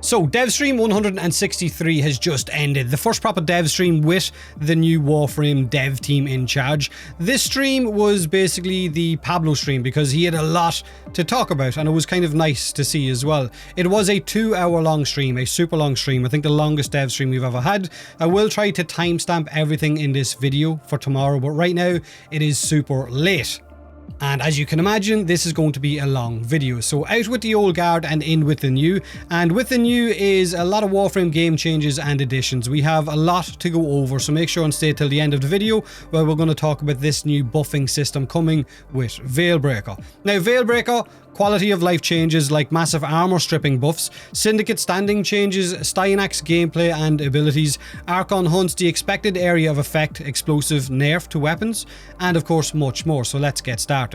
So, dev stream 163 has just ended. The first proper dev stream with the new Warframe dev team in charge. This stream was basically the Pablo stream because he had a lot to talk about and it was kind of nice to see as well. It was a 2-hour long stream, a super long stream. I think the longest dev stream we've ever had. I will try to timestamp everything in this video for tomorrow, but right now it is super late. And as you can imagine, this is going to be a long video. So out with the old guard and in with the new. And with the new is a lot of Warframe game changes and additions. We have a lot to go over, so make sure and stay till the end of the video where we're going to talk about this new buffing system coming with Veilbreaker. Now Veilbreaker, quality of life changes like massive armor stripping buffs, syndicate standing changes, Styanax gameplay and abilities, Archon Hunt's the expected area of effect, explosive nerf to weapons, and of course much more, so let's get started.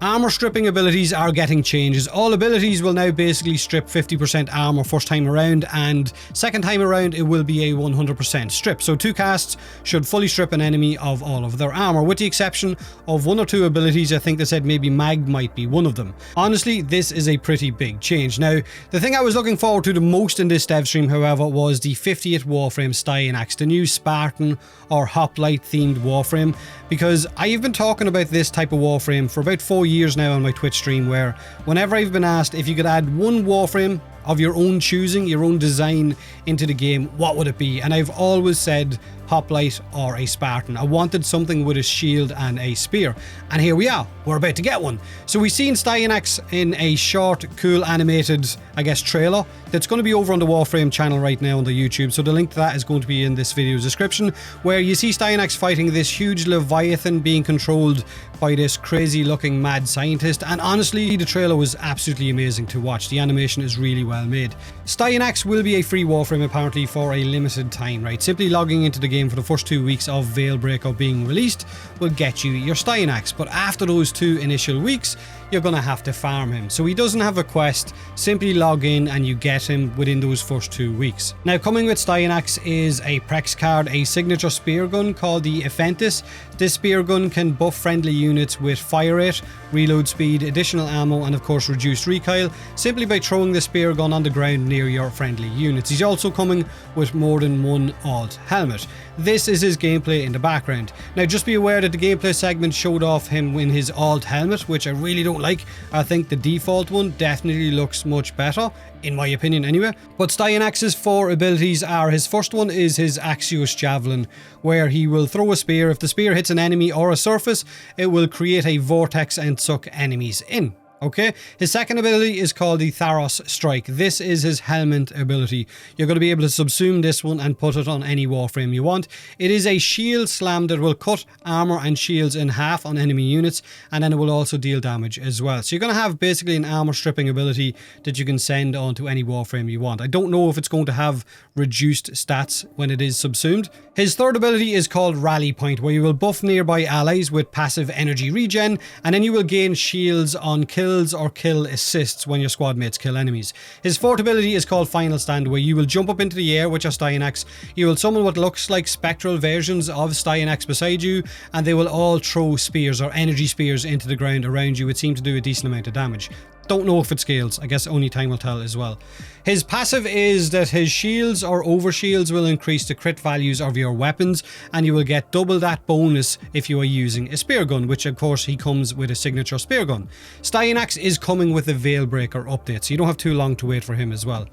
Armor stripping abilities are getting changes. All abilities will now basically strip 50% armor first time around, and second time around it will be a 100% strip. So 2 casts should fully strip an enemy of all of their armor, with the exception of 1 or 2 abilities. I think they said maybe Mag might be one of them. Honestly, this is a pretty big change. Now, the thing I was looking forward to the most in this dev stream, however, was the 50th Warframe Styanax, the new Spartan or Hoplite themed Warframe, because I've been talking about this type of Warframe for about 4 years now on my Twitch stream, where whenever I've been asked if you could add one Warframe of your own choosing, your own design into the game, what would it be? And I've always said Hoplite or a Spartan. I wanted something with a shield and a spear, and here we are, we're about to get one. So we've seen Styanax in a short, cool animated, I guess, trailer that's going to be over on the Warframe channel right now on the YouTube, so the link to that is going to be in this video's description, where you see Styanax fighting this huge leviathan being controlled by this crazy looking mad scientist, and honestly the trailer was absolutely amazing to watch. The animation is really well made. Styanax will be a free Warframe apparently for a limited time, right? Simply logging into the game for the first 2 weeks of Veilbreaker being released will get you your Styanax, but after those 2 initial weeks you're gonna have to farm him. So he doesn't have a quest, simply log in and you get him within those first 2 weeks. Now coming with Styanax is a Prex card, a signature spear gun called the Aphentis. This spear gun can buff friendly units with fire rate, reload speed, additional ammo, and of course reduced recoil, simply by throwing the spear gun on the ground near your friendly units. He's also coming with more than 1 alt helmet. This is his gameplay in the background. Now just be aware that the gameplay segment showed off him in his alt helmet, which I really don't like. I think the default one definitely looks much better, in my opinion anyway. But Styanax's 4 abilities are, his first one is his Axios Javelin, where he will throw a spear. If the spear hits an enemy or a surface, it will create a vortex and suck enemies in. Okay, his second ability is called the Tharos Strike. This is his helmet ability. You're going to be able to subsume this one and put it on any Warframe you want. It is a shield slam that will cut armor and shields in half on enemy units, and then it will also deal damage as well. So you're going to have basically an armor stripping ability that you can send onto any Warframe you want. I don't know if it's going to have reduced stats when it is subsumed. His third ability is called Rally Point, where you will buff nearby allies with passive energy regen, and then you will gain shields on kills or kill assists when your squad mates kill enemies. His fourth ability is called Final Stand, where you will jump up into the air with your Styanax. You will summon what looks like spectral versions of Styanax beside you, and they will all throw spears or energy spears into the ground around you. It seemed to do a decent amount of damage. Don't know if it scales. I guess only time will tell as well. His passive is that his shields or overshields will increase the crit values of your weapons, and you will get double that bonus if you are using a spear gun, which of course he comes with a signature spear gun. Styanax is coming with a Veilbreaker update, so you don't have too long to wait for him as well.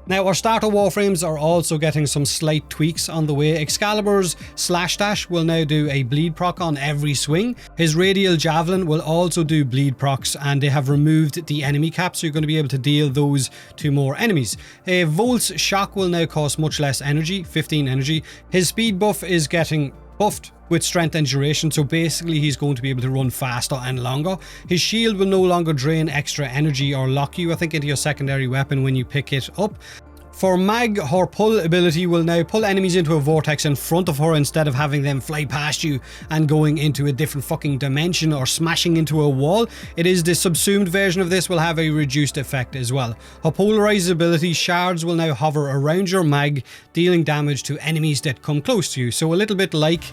Now, our starter Warframes are also getting some slight tweaks on the way. Excalibur's Slash Dash will now do a bleed proc on every swing. His Radial Javelin will also do bleed procs, and they have removed the enemy cap, so you're going to be able to deal those to more enemies. Volt's Shock will now cost much less energy, 15 energy. His speed buff is getting buffed with strength and duration, so basically he's going to be able to run faster and longer. His shield will no longer drain extra energy or lock you, I think, into your secondary weapon when you pick it up. For Mag, her pull ability will now pull enemies into a vortex in front of her instead of having them fly past you and going into a different fucking dimension or smashing into a wall. It is the subsumed version of this will have a reduced effect as well. Her polarized ability, Shards, will now hover around your Mag, dealing damage to enemies that come close to you. So a little bit like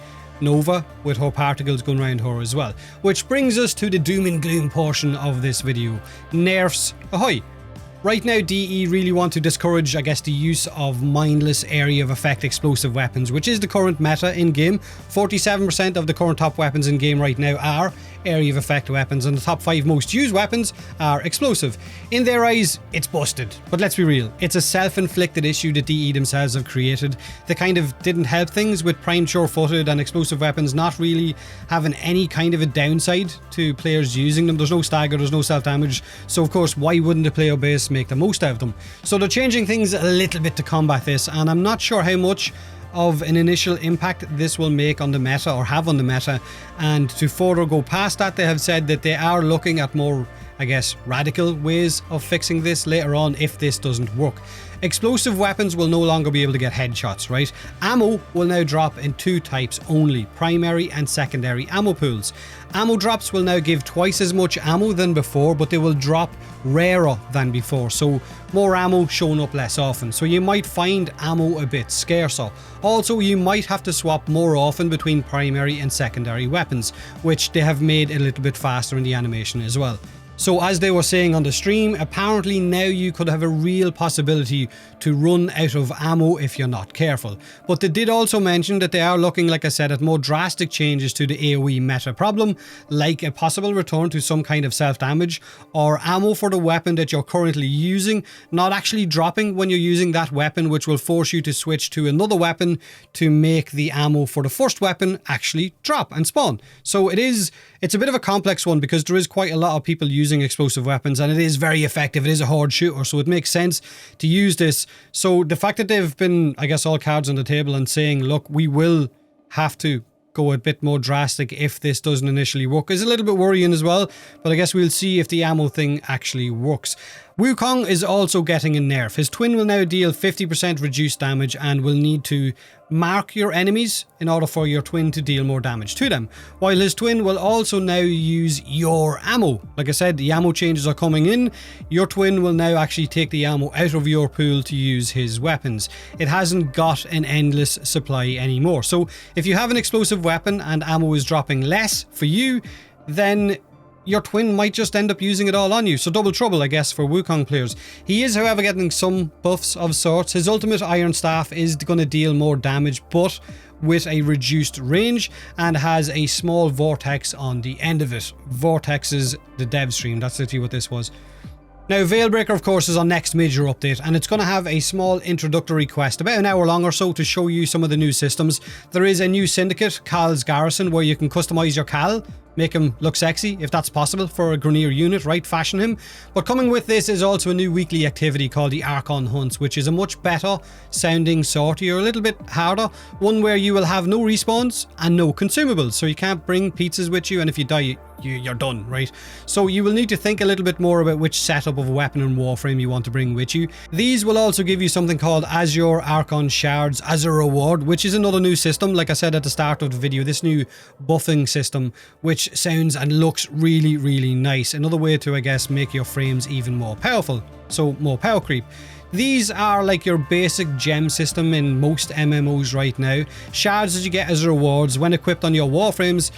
Nova with her particles going around her as well. Which brings us to the doom and gloom portion of this video. Nerfs ahoy! Right now, DE really want to discourage, I guess, the use of mindless area of effect explosive weapons, which is the current meta in-game. 47% of the current top weapons in-game right now are area of effect weapons, and the top 5 most used weapons are explosive. In their eyes, it's busted. But let's be real, it's a self-inflicted issue that DE themselves have created. They kind of didn't help things with prime sure-footed and explosive weapons not really having any kind of a downside to players using them. There's no stagger, there's no self-damage, so of course, why wouldn't the player base make the most out of them? So they're changing things a little bit to combat this, and I'm not sure how much of an initial impact this will make on the meta or have on the meta. And to further go past that, they have said that they are looking at more, I guess, radical ways of fixing this later on if this doesn't work. Explosive weapons will no longer be able to get headshots, right? Ammo will now drop in 2 types only, primary and secondary ammo pools. Ammo drops will now give twice as much ammo than before, but they will drop rarer than before, so more ammo showing up less often. So you might find ammo a bit scarcer. Also, you might have to swap more often between primary and secondary weapons, which they have made a little bit faster in the animation as well. So as they were saying on the stream, apparently now you could have a real possibility to run out of ammo if you're not careful. But they did also mention that they are looking, like I said, at more drastic changes to the AOE meta problem, like a possible return to some kind of self-damage, or ammo for the weapon that you're currently using not actually dropping when you're using that weapon, which will force you to switch to another weapon to make the ammo for the first weapon actually drop and spawn. So it's a bit of a complex one because there is quite a lot of people using explosive weapons, and it is very effective. It is a hard shooter, so it makes sense to use this. So the fact that they've been, I guess, all cards on the table and saying, look, we will have to go a bit more drastic if this doesn't initially work is a little bit worrying as well, but I guess we'll see if the ammo thing actually works. Wukong is also getting a nerf. His twin will now deal 50% reduced damage and will need to mark your enemies in order for your twin to deal more damage to them, while his twin will also now use your ammo. Like I said, the ammo changes are coming in. Your twin will now actually take the ammo out of your pool to use his weapons. It hasn't got an endless supply anymore. So if you have an explosive weapon and ammo is dropping less for you, then your twin might just end up using it all on you. So double trouble, I guess, for Wukong players. He is, however, getting some buffs of sorts. His ultimate Iron Staff is going to deal more damage, but with a reduced range, and has a small vortex on the end of it. Vortex is the dev stream. That's literally what this was. Now, Veilbreaker, of course, is our next major update, and it's going to have a small introductory quest, about an hour long or so, to show you some of the new systems. There is a new syndicate, Cal's Garrison, where you can customize your Cal, make him look sexy, if that's possible, for a Grenier unit, right? Fashion him. But coming with this is also a new weekly activity called the Archon Hunt, which is a much better sounding sortie, or a little bit harder, one where you will have no respawns and no consumables, so you can't bring pizzas with you, and if you die, you're done, right? So you will need to think a little bit more about which setup of a weapon and Warframe you want to bring with you. These will also give you something called Azure Archon Shards as a reward, which is another new system, like I said at the start of the video, this new buffing system, which sounds and looks really, really nice. Another way to, I guess, make your frames even more powerful, so more power creep. These are like your basic gem system in most MMOs right now. Shards that you get as rewards when equipped on your Warframes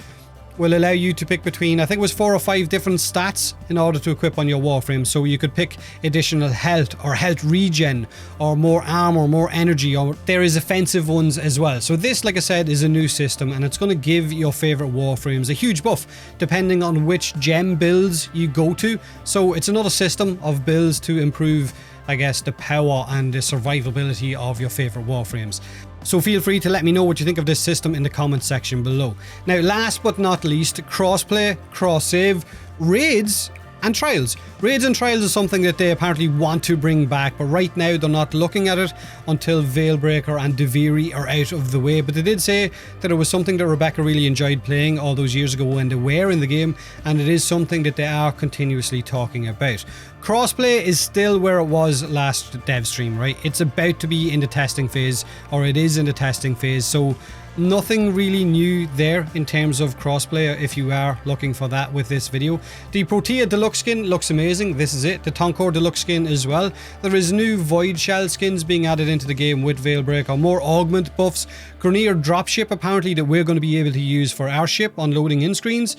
will allow you to pick between, I think it was 4 or 5 different stats in order to equip on your Warframe. So you could pick additional health or health regen or more armor, more energy, or there is offensive ones as well. So this, like I said, is a new system, and it's going to give your favorite Warframes a huge buff depending on which gem builds you go to. So it's another system of builds to improve, I guess, the power and the survivability of your favorite Warframes. So feel free to let me know what you think of this system in the comment section below. Now, last but not least, crossplay, cross-save, raids and trials. Raids and trials is something that they apparently want to bring back, but right now they're not looking at it until Veilbreaker and Deviri are out of the way. But they did say that it was something that Rebecca really enjoyed playing all those years ago when they were in the game, and it is something that they are continuously talking about. Crossplay is still where it was last dev stream, right? It's about to be in the testing phase, or it is in the testing phase, so nothing really new there in terms of crossplay if you are looking for that with this video. The Protea Deluxe skin looks amazing. This is it. The Tonkor Deluxe skin as well. There is new Void Shell skins being added into the game with Veilbreaker. More augment buffs. Grenier dropship apparently that we're going to be able to use for our ship on loading in screens.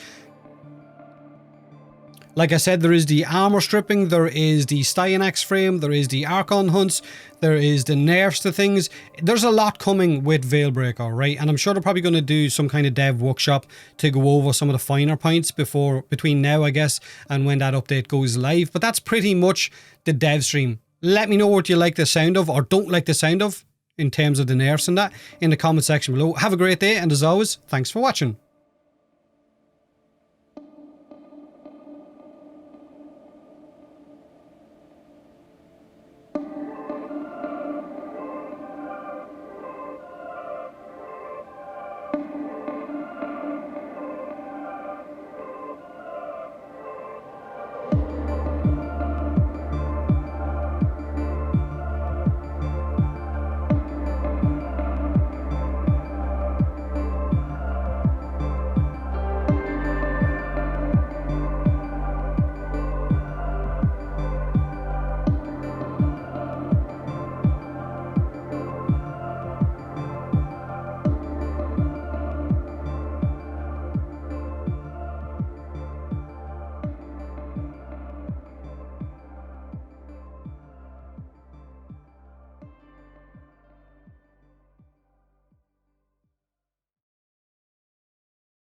Like I said, there is the armor stripping, there is the Styanax frame, there is the Archon Hunts, there is the nerfs to things. There's a lot coming with Veilbreaker, right? And I'm sure they're probably going to do some kind of dev workshop to go over some of the finer points between now, I guess, and when that update goes live. But that's pretty much the dev stream. Let me know what you like the sound of or don't like the sound of in terms of the nerfs and that in the comment section below. Have a great day, and as always, thanks for watching.